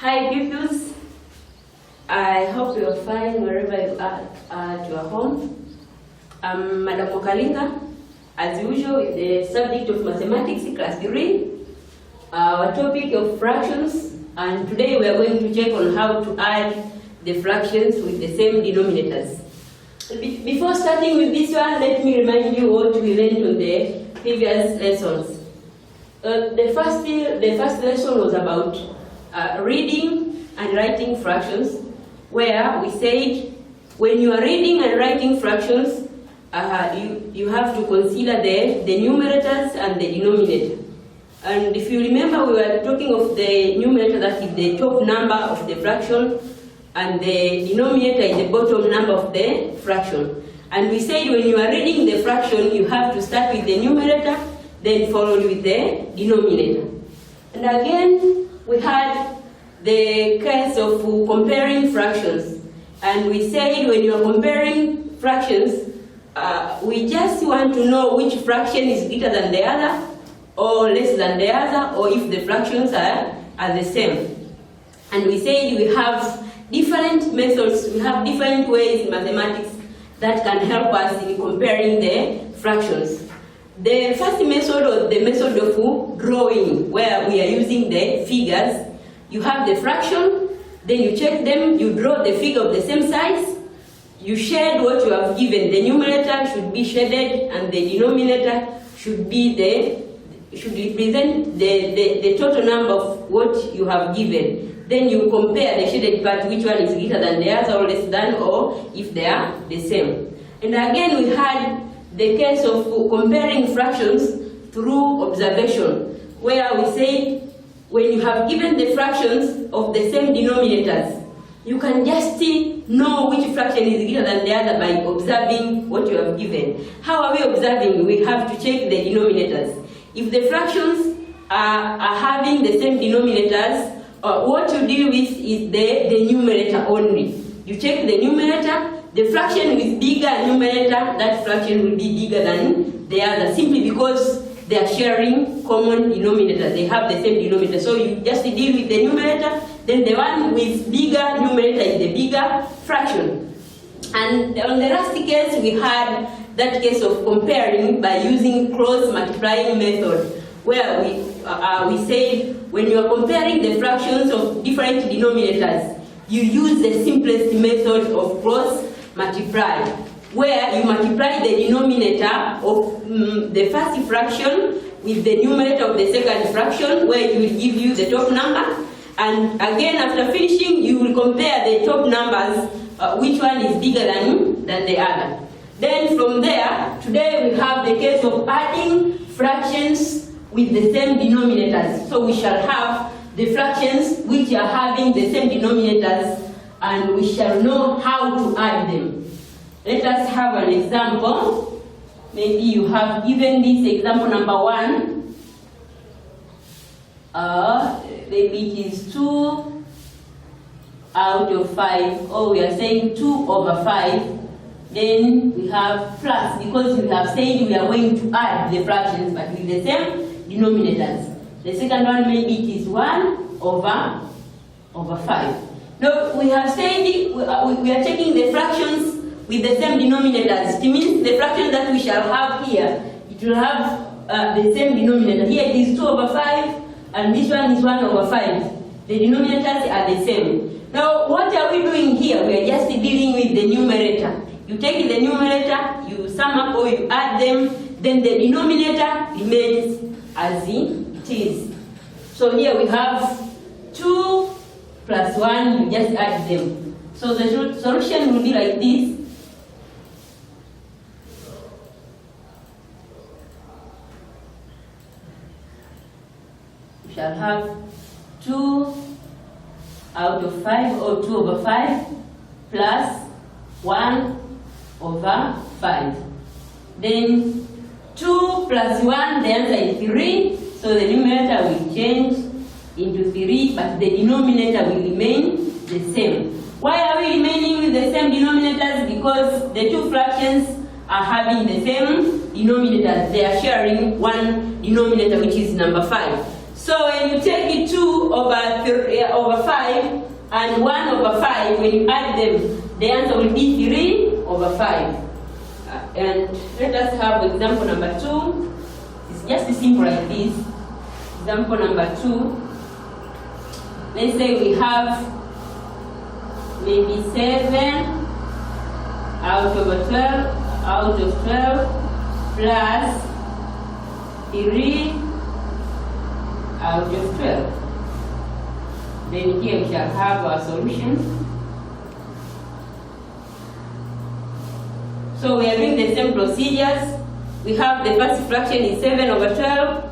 Hi pupils, I hope you are fine wherever you are at your home. I'm Madam Okalinga, as usual with the subject of mathematics, class 3, our topic of fractions, and today we are going to check on how to add the fractions with the same denominators. Before starting with this one, let me remind you what we learned on the previous lessons. The first lesson was about reading and writing fractions, where we said when you are reading and writing fractions, you have to consider the numerators and the denominator. And if you remember, we were talking of the numerator, that is the top number of the fraction, and the denominator is the bottom number of the fraction. And we said when you are reading the fraction, you have to start with the numerator, then followed with the denominator. And again, we had the case of comparing fractions. And we said when you are comparing fractions, we just want to know which fraction is greater than the other, or less than the other, or if the fractions are the same. And we said we have different methods, we have different ways in mathematics that can help us in comparing the fractions. The first method was the method of drawing, where we are using the figures. You have the fraction, then you check them, you draw the figure of the same size, you shade what you have given. The numerator should be shaded and the denominator should represent the total number of what you have given. Then you compare the shaded part, which one is greater than the other or less than, or if they are the same. And again, we had the case of comparing fractions through observation, where we say when you have given the fractions of the same denominators, you can just know which fraction is greater than the other by observing what you have given. How are we observing? We have to check the denominators. If the fractions are having the same denominators, what you deal with is the numerator only. You check the numerator. The fraction with bigger numerator, that fraction will be bigger than the other, simply because they are sharing common denominator. They have the same denominator. So you just deal with the numerator, then the one with bigger numerator is the bigger fraction. And on the last case, we had that case of comparing by using cross multiplying method, where we said when you are comparing the fractions of different denominators, you use the simplest method of cross multiply, where you multiply the denominator of the first fraction with the numerator of the second fraction, where it will give you the top number. And again, after finishing, you will compare the top numbers, which one is bigger than the other. Then from there, today we have the case of adding fractions with the same denominators. So we shall have the fractions which are having the same denominators, and we shall know how to add them. Let us have an example. Maybe you have given this example number 1. Maybe it is 2 out of 5, or we are saying 2 over 5. Then we have plus, because we have said we are going to add the fractions but with the same denominators. The second one, maybe it is 1 over 5. Now we have said we are taking the fractions with the same denominators. It means the fraction that we shall have here, it will have the same denominator. Here it is 2 over 5, and this one is 1 over 5. The denominators are the same. Now what are we doing here? We are just dealing with the numerator. You take the numerator, you sum up or you add them, then the denominator remains as it is. So here we have 2 plus 1, you just add them. So the solution will be like this. We shall have 2 out of 5, or 2 over 5, plus 1 over 5. Then 2 plus 1, the answer is 3. So the numerator will change into 3, but the denominator will remain the same. Why are we remaining with the same denominators? Because the two fractions are having the same denominators. They are sharing one denominator, which is number 5. So So when you take it 2 over 5 and 1 over 5, when you add them, the answer will be 3 over 5. And let us have example number 2. It's just simple like this. Example number 2. Let's say we have maybe 7 out of 12 plus 3 out of 12. Then here we shall have our solution. So we are doing the same procedures. We have the first fraction is 7 over 12.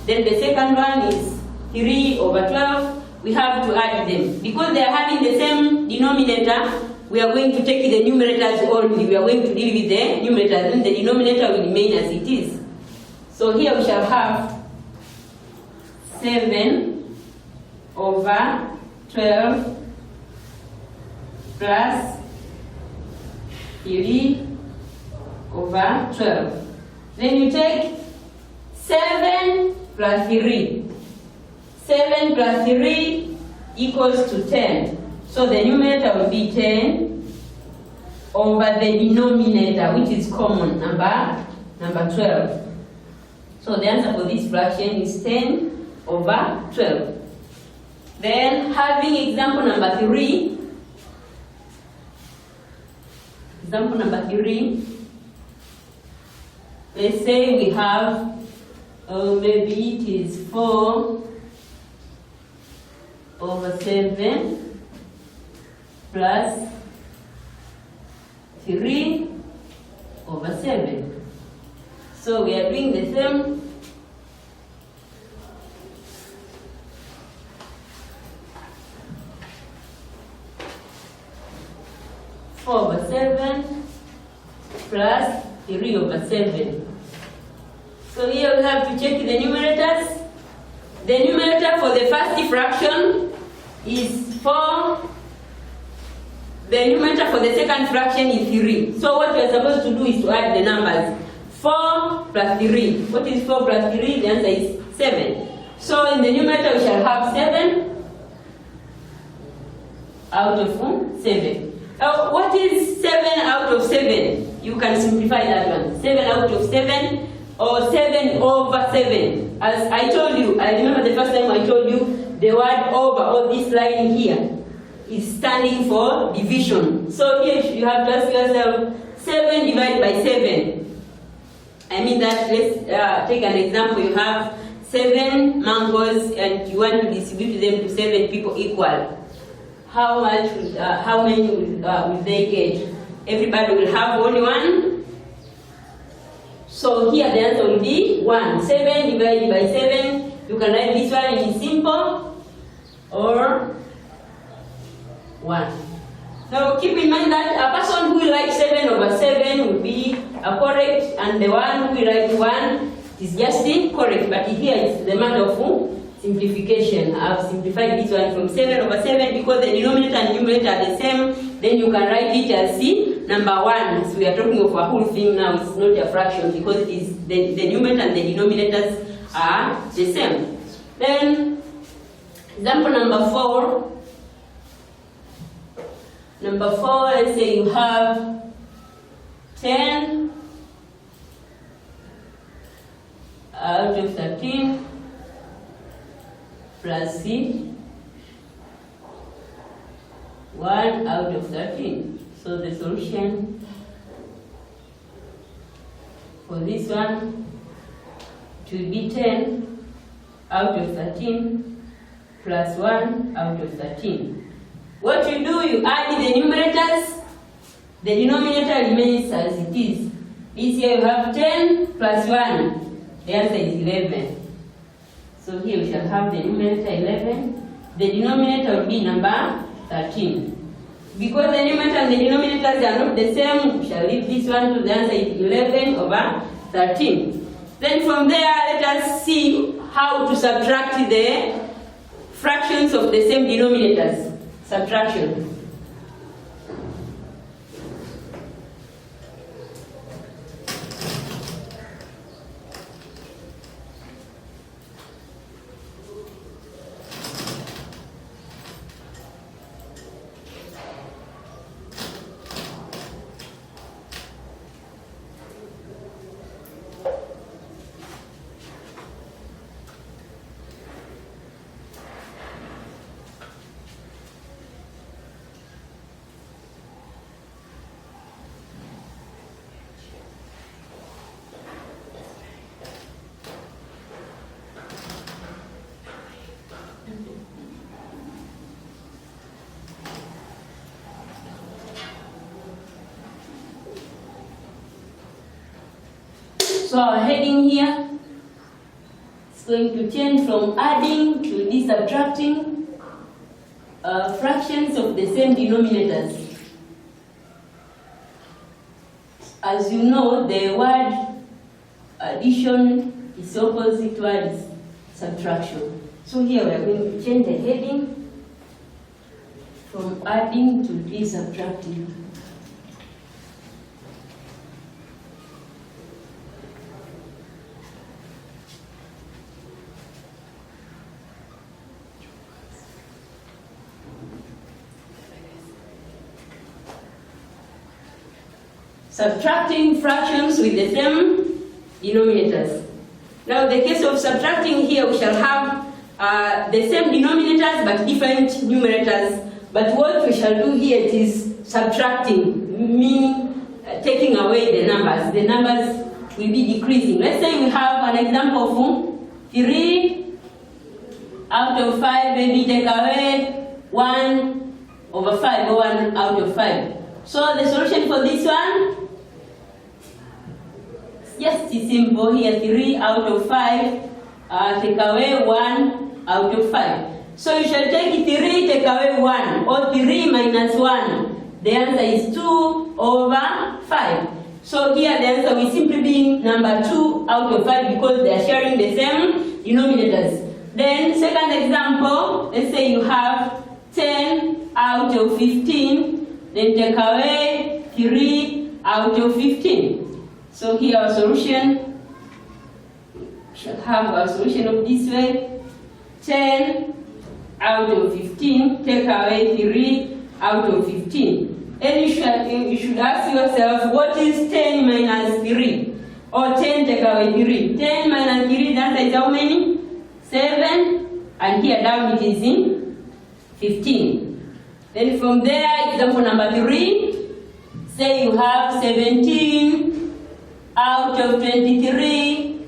Then the second one is 3 over 12. We have to add them. Because they are having the same denominator, we are going to take the numerators only. We are going to deal with the numerators, and the denominator will remain as it is. So here we shall have 7 over 12 plus 3 over 12. Then you take 7 plus 3. 7 plus 3 equals to 10. So the numerator will be 10 over the denominator, which is common, number 12. So the answer for this fraction is 10 over 12. Then having example number 3. Example number 3. Let's say we have, maybe it is 4 over 7 plus 3 over 7. So we are doing the same. Over 7 plus 3 over 7. So here we have to check the numerators. The numerator for the first fraction is 4. The numerator for the second fraction is 3. So what we are supposed to do is to add the numbers. 4 plus 3. What is 4 plus 3? The answer is 7. So in the numerator we shall have 7 out of 7. What is 7 out of 7? You can simplify that one. 7 out of 7 or 7 over 7. As I told you, I remember the first time I told you the word over, or this line here, is standing for division. So here you have to ask yourself, 7 divided by 7. I mean that, let's take an example. You have 7 mangoes and you want to distribute them to 7 people equal. How many will they get? Everybody will have only 1. So here the answer will be 1. 7 divided by 7. You can write this one in simple or 1. Now keep in mind that a person who will write 7 over 7 will be correct, and the one who will write 1 is just incorrect. But here it's the matter of simplification. I've simplified this one from 7 over 7 because the denominator and numerator are the same. Then you can write it as number 1. So we are talking of a whole thing now. It's not a fraction because it is the numerator and the denominators are the same. Then example number 4. Number 4, let's say you have 10 out of 13 plus 1 out of 13. So the solution for this one will be 10 out of 13 plus 1 out of 13. What you do, you add the numerators, the denominator remains as it is. This here you have 10 plus 1, the answer is 11. So here we shall have the numerator 11, the denominator will be number 13. Because the numerator and the denominators are not the same, we shall leave this one to the answer is 11 over 13. Then from there, let us see how to subtract the fractions of the same denominators. Subtraction. So our heading here is going to change from adding to this subtracting fractions of the same denominators. As you know, the word addition is opposite towards subtraction. So here we are going to change the heading from adding to this subtracting. Subtracting fractions with the same denominators. Now, in the case of subtracting here, we shall have the same denominators but different numerators. But what we shall do here is subtracting, meaning taking away the numbers. The numbers will be decreasing. Let's say we have an example of 3 out of 5, maybe take away 1 over 5 or 1 out of 5. So the solution for this one, just simple here, 3 out of 5, take away 1 out of 5. So you shall take 3, take away 1, or 3 minus 1. The answer is 2 over 5. So here the answer will simply be number 2 out of 5 because they are sharing the same denominators. Then second example, let's say you have 10 out of 15, then take away 3 out of 15. So here our solution, we shall have our solution of this way. 10 out of 15, take away 3 out of 15. And you should ask yourself, what is 10 minus 3? Or 10 take away 3. 10 minus 3, the answer is how many? 7. And here down it is in 15. Then from there, example number 3, say you have 17 out of 23,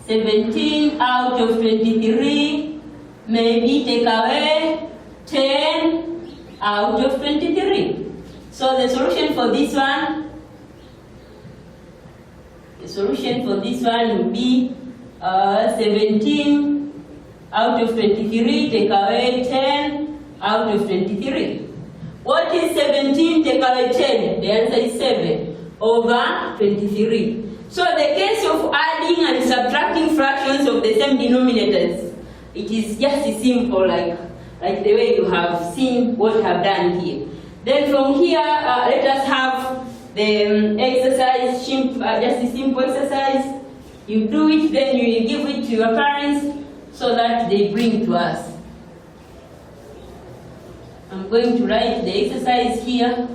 17 out of 23, maybe take away 10 out of 23. So the solution for this one, would be 17 out of 23, take away 10 out of 23. What is 17 take away 10? The answer is 7 over 23. So the case of adding and subtracting fractions of the same denominators, it is just simple like the way you have seen what I have done here. Then from here, let us have the exercise, just a simple exercise. You do it, then you will give it to your parents so that they bring it to us. I'm going to write the exercise here.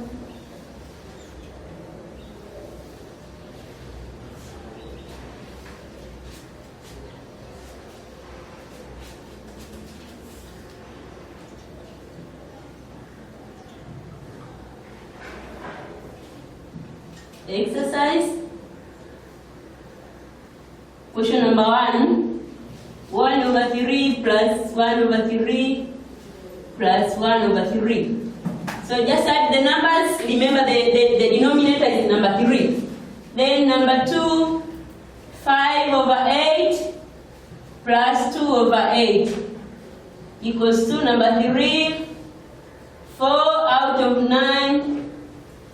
Exercise. Question number 1. 1 over 3 plus 1 over 3 plus 1 over 3. So just add the numbers. Remember the denominator is number 3. Then number 2, 5 over 8 plus 2 over 8 equals to number 3, 4 out of 9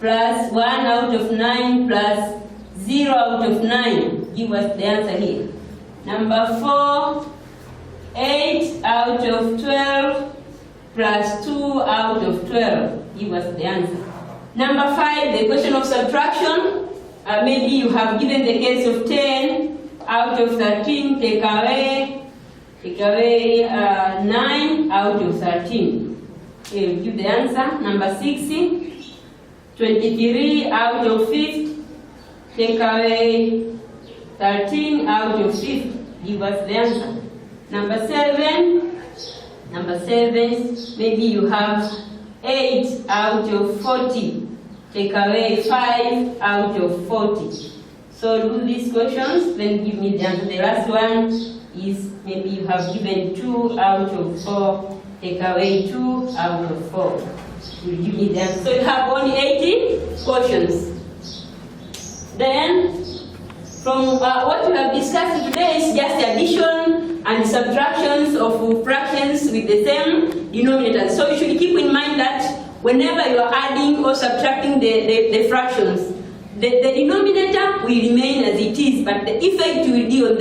plus 1 out of 9 plus 0 out of 9. Give us the answer here. Number 4, 8 out of 12 plus 2 out of 12. Give us the answer. Number 5, the question of subtraction. Maybe you have given the case of 10 out of 13, take away 9 out of 13. Okay, we'll give the answer. Number 6, 23 out of 50, take away 13 out of 50. Give us the answer. Number 7, maybe you have 8 out of 40, take away 5 out of 40. So do these questions, then give me the answer. The last one is maybe you have given 2 out of 4, take away 2 out of 4. You give me the answer. So you have only 80 questions. Then, from what we have discussed today is just addition and subtractions of fractions with the same denominator. So you should keep in mind that whenever you are adding or subtracting the fractions, the denominator will remain as it is, but the effect will be on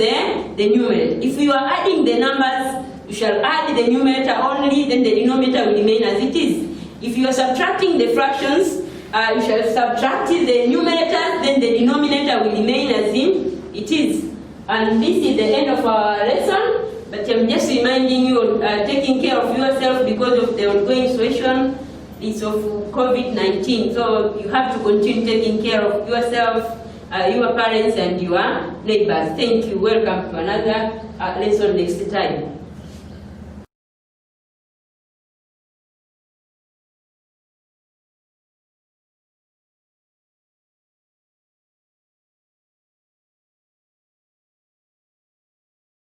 the numerator. If you are adding the numbers, you shall add the numerator only, then the denominator will remain as it is. If you are subtracting the fractions, you shall subtract the numerator, then the denominator will remain as it is. And this is the end of our lesson, but I'm just reminding you, taking care of yourself because of the ongoing situation is of COVID-19. So you have to continue taking care of yourself, your parents, and your neighbors. Thank you. Welcome to another lesson next time.